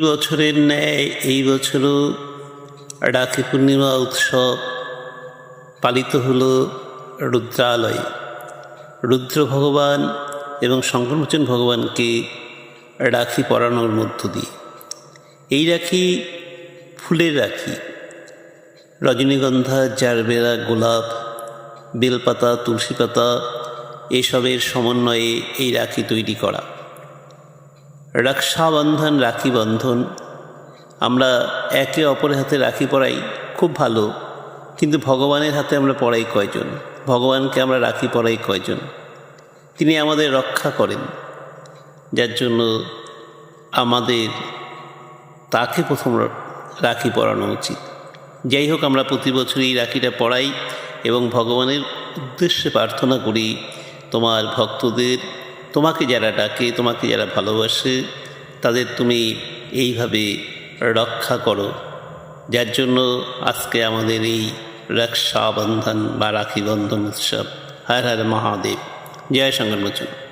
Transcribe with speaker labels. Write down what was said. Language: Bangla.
Speaker 1: বছরের ন্যায় এই বছরও রাখি পূর্ণিমা উৎসব পালিত হলো রুদ্রালয়ে। রুদ্র ভগবান এবং শঙ্করমোচন ভগবানকে রাখি পরানোর মধ্য দিয়ে। এই রাখি ফুলের রাখি, রজনীগন্ধা, জারবেরা, গোলাপ, বেলপাতা, তুলসী পাতা এসবের সমন্বয়ে এই রাখি তৈরি করা। রক্ষাবন্ধন, রাখি বন্ধন, আমরা একে অপরের হাতে রাখি পরাই, খুব ভালো, কিন্তু ভগবানের হাতে আমরা পরাই কয়জন? ভগবানকে আমরা রাখি পরাই কয়জন? তিনি আমাদের রক্ষা করেন, যার জন্য আমাদের তাকে প্রথম রাখি পরানো উচিত। যাই হোক, আমরা প্রতি বছর এই রাখিটা পরাই এবং ভগবানের উদ্দেশ্যে প্রার্থনা করি, তোমার ভক্তদের, তোমাকে যারা ডাকে, তোমাকে যারা ভালোবাসে, তাদের তুমি এইভাবে রক্ষা করো, যার জন্য আজকে আমাদের এই রক্ষাবন্ধন বা রাখি বন্ধন উৎসব। হর হর মহাদেব। জয় শঙ্করমোচন।